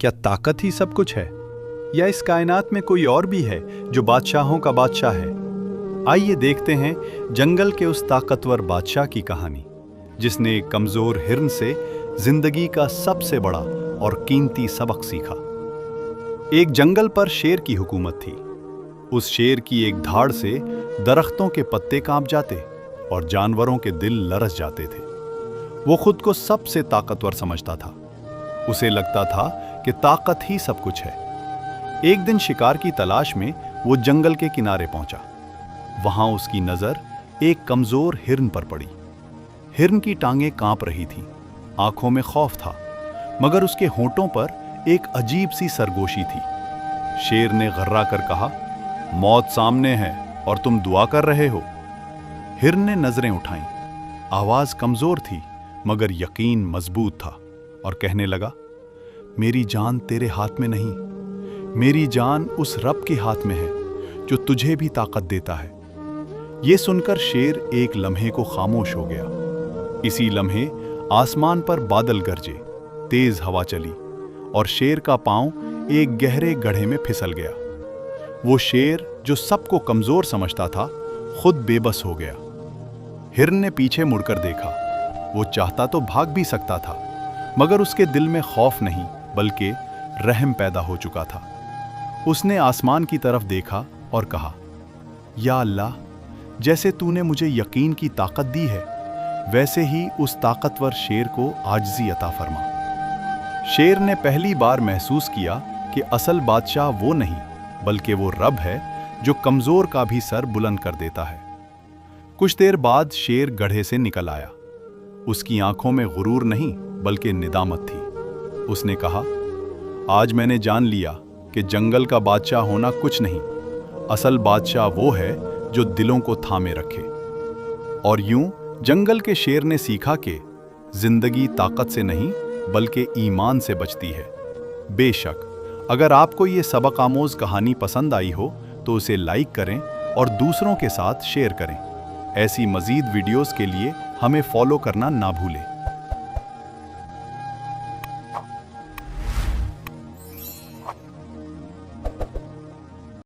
क्या ताकत ही सब कुछ है, या इस कायनात में कोई और भी है जो बादशाहों का बादशाह है? आइए देखते हैं जंगल के उस ताकतवर बादशाह की कहानी, जिसने एक कमजोर हिरन से जिंदगी का सबसे बड़ा और कीमती सबक सीखा। एक जंगल पर शेर की हुकूमत थी। उस शेर की एक धाड़ से दरख्तों के पत्ते कांप जाते और जानवरों के दिल लरस जाते थे। वो खुद को सबसे ताकतवर समझता था। उसे लगता था कि ताकत ही सब कुछ है। एक दिन शिकार की तलाश में वो जंगल के किनारे पहुंचा। वहां उसकी नजर एक कमजोर हिरन पर पड़ी। हिरन की टांगें कांप रही थीं, आंखों में खौफ था, मगर उसके होंठों पर एक अजीब सी सरगोशी थी। शेर ने घर्रा कर कहा, मौत सामने है और तुम दुआ कर रहे हो। हिरन ने नजरें उठाईं। आवाज कमजोर थी, मगर यकीन मजबूत था, और कहने लगा, मेरी जान तेरे हाथ में नहीं, मेरी जान उस रब के हाथ में है जो तुझे भी ताकत देता है। ये सुनकर शेर एक लम्हे को खामोश हो गया। इसी लम्हे आसमान पर बादल गरजे, तेज हवा चली और शेर का पांव एक गहरे गड्ढे में फिसल गया। वो शेर जो सबको कमजोर समझता था, खुद बेबस हो गया। हिरन ने पीछे मुड़कर देखा। वो चाहता तो भाग भी सकता था, मगर उसके दिल में खौफ नहीं बल्कि रहम पैदा हो चुका था। उसने आसमान की तरफ देखा और कहा, या अल्लाह, जैसे तूने मुझे यकीन की ताकत दी है, वैसे ही उस ताकतवर शेर को आजिज़ी अता फरमा। शेर ने पहली बार महसूस किया कि असल बादशाह वो नहीं बल्कि वो रब है जो कमजोर का भी सर बुलंद कर देता है। कुछ देर बाद शेर गड्ढे से निकल आया। उसकी आंखों में गुरूर नहीं बल्कि निदामत थी। उसने कहा, आज मैंने जान लिया कि जंगल का बादशाह होना कुछ नहीं, असल बादशाह वो है जो दिलों को थामे रखे। और यूं जंगल के शेर ने सीखा कि जिंदगी ताकत से नहीं बल्कि ईमान से बचती है। बेशक अगर आपको ये सबक आमोज कहानी पसंद आई हो तो उसे लाइक करें और दूसरों के साथ शेयर करें। ऐसी मज़ीद वीडियोस के लिए हमें फॉलो करना ना भूलें।